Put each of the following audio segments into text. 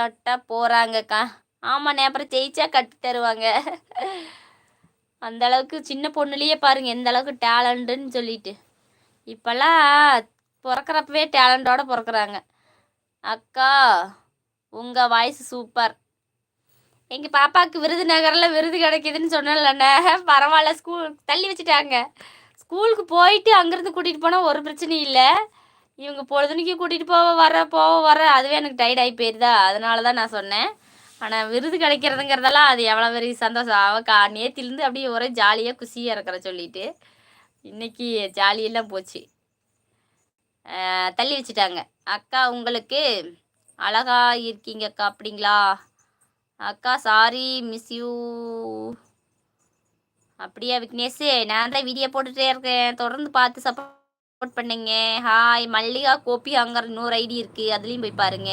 கட்ட போகிறாங்கக்கா. ஆமாண்ணே, அப்புறம் ஜெயிச்சா கட்டி தருவாங்க. அந்த அளவுக்கு சின்ன பொண்ணுலேயே பாருங்க எந்த அளவுக்கு டேலண்ட்டுன்னு சொல்லிட்டு. இப்போல்லாம் பிறக்கிறப்பவே டேலண்டோட பிறக்கிறாங்க. அக்கா உங்கள் வாய்ஸ் சூப்பர். எங்கள் பாப்பாவுக்கு விருதுநகரில் விருது கிடைக்கிதுன்னு சொன்னேன்லண்ணே. பரவாயில்ல, ஸ்கூல் தள்ளி வச்சுட்டாங்க. ஸ்கூலுக்கு போயிட்டு அங்கேருந்து கூட்டிகிட்டு போனால் ஒரு பிரச்சனையும் இல்லை. இவங்க பொழுதுனைக்கு கூட்டிகிட்டு போக வர அதுவே எனக்கு டைட் ஆகி போயிருதா. அதனால தான் நான் சொன்னேன். ஆனால் விருது கிடைக்கிறதுங்கிறதெல்லாம் அது எவ்வளோ பெரிய சந்தோஷம். அவக்கா நேத்திலேருந்து அப்படியே ஒரே ஜாலியாக குஷியாக இருக்கிற சொல்லிட்டு இன்னைக்கு ஜாலியெல்லாம் போச்சு. தள்ளி வச்சுட்டாங்க. அக்கா உங்களுக்கு அழகா இருக்கீங்க அக்கா. அப்படிங்களா அக்கா? Sorry miss you. அப்படியா விக்னேஷ்? நான் தான் வீடியோ போட்டுகிட்டே இருக்கேன், தொடர்ந்து பார்த்து சப்போர்ட் பண்ணுங்க. ஹாய் மல்லிகா கோபி, அங்கே 100 ஐடி இருக்குது, அதுலேயும் போய் பாருங்க.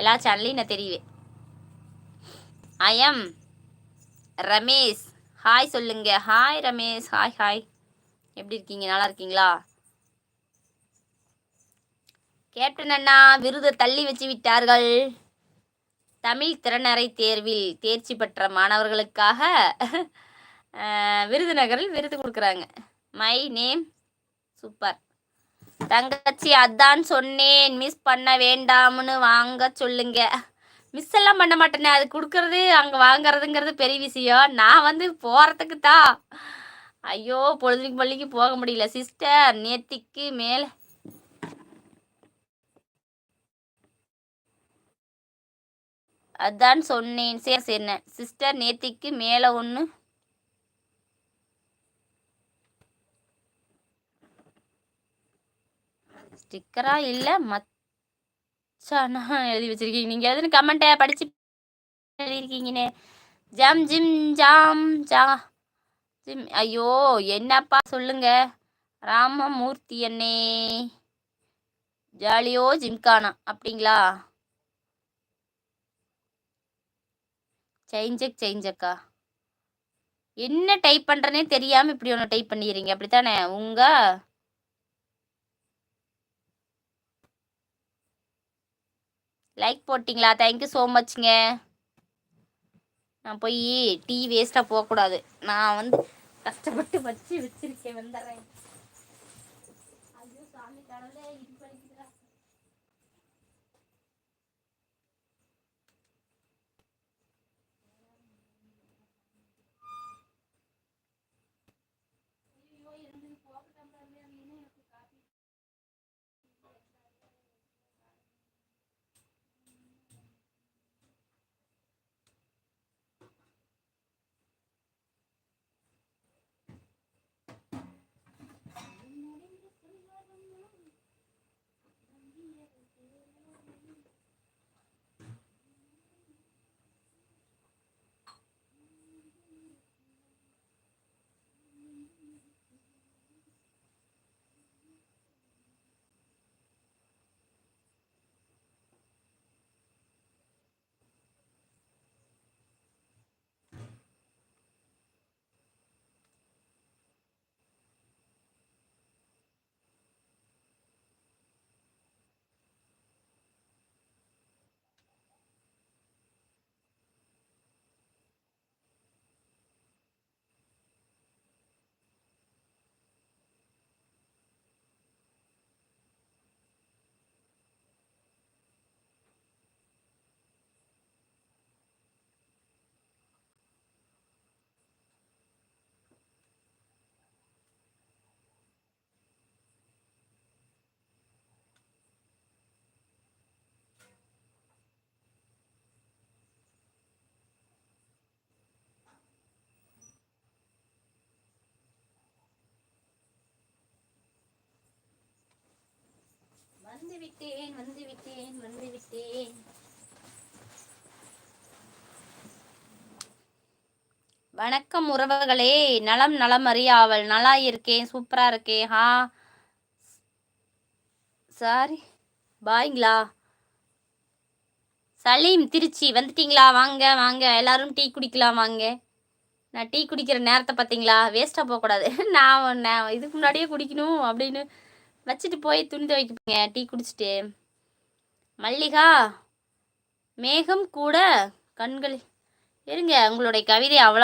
எல்லா சேனல்லையும் நான் தெரியுவேன். I am Ramesh. ஹாய் சொல்லுங்க. ஹாய் ரமேஷ். Hi hi. எப்படி இருக்கீங்க? நல்லா இருக்கீங்களா? கேப்டன் அண்ணா விருதை தள்ளி வச்சு விட்டார்கள். தமிழ் திறனறை தேர்வில் தேர்ச்சி பெற்ற மாணவர்களுக்காக விருதுநகரில் விருது கொடுக்குறாங்க. My name super. தங்கச்சி அதான் சொன்னேன், மிஸ் பண்ண வேண்டாம்னு வாங்க சொல்லுங்க. மிஸ் எல்லாம் பண்ண மாட்டேனே, அது கொடுக்கறது அங்கே வாங்குறதுங்கிறது பெரிய விஷயம். நான் வந்து போகிறதுக்கு தான். ஐயோ பொழுதுக்கு பள்ளிக்கு போக முடியல சிஸ்டர். நேத்திக்கு மேலே அதான் சொன்னேன். சரி சரிண்ணே சிஸ்டர். நேத்திக்கு மேலே ஒன்று ஸ்டிக்கரா இல்லை மச்சானா எழுதி வச்சிருக்கீங்க. நீங்கள் எதுன்னு கமெண்ட்டை படித்து எழுதியிருக்கீங்கண்ணே. ஜம் ஜிம் ஜாம் ஜா ஜிம். ஐயோ என்னப்பா சொல்லுங்க. ராமமூர்த்தி அண்ணே ஜாலியோ ஜிம்கானா. அப்படிங்களா? சேஞ்சக்கா. என்ன டைப் பண்ணுறனே தெரியாமல் இப்படி ஒன்று டைப் பண்ணிடுறீங்க, அப்படித்தானே? லைக் போட்டிங்களா? தேங்க்யூ ஸோ மச்ங்க. நான் போய் டீ வேஸ்ட்டாக போகக்கூடாது. நான் வந்து கஷ்டப்பட்டு வச்சிருக்கேன். வந்துடுறேன். ஐயோ சாமி கடவுளே, இது படிக்கிறா. வந்துவிட்டேன். வணக்கம் உறவுகளே. நலம் அறியாவல். நல்லா இருக்கேன், சூப்பரா இருக்கேன். சாரி பாய்ங்களா? சலீம் திருச்சி வந்துட்டீங்களா? வாங்க வாங்க, எல்லாரும் டீ குடிக்கலாம் வாங்க. நான் டீ குடிக்கிற நேரத்தை பார்த்தீங்களா? வேஸ்ட்டாக போகக்கூடாது. நான் இதுக்கு முன்னாடியே குடிக்கணும் அப்படின்னு வச்சுட்டு போய் துணி துவைக்கப்பீங்க டீ குடிச்சிட்டு. மல்லிகா மேகம் கூட கண்கள் இருங்க, உங்களுடைய கவிதை அவ்வளோ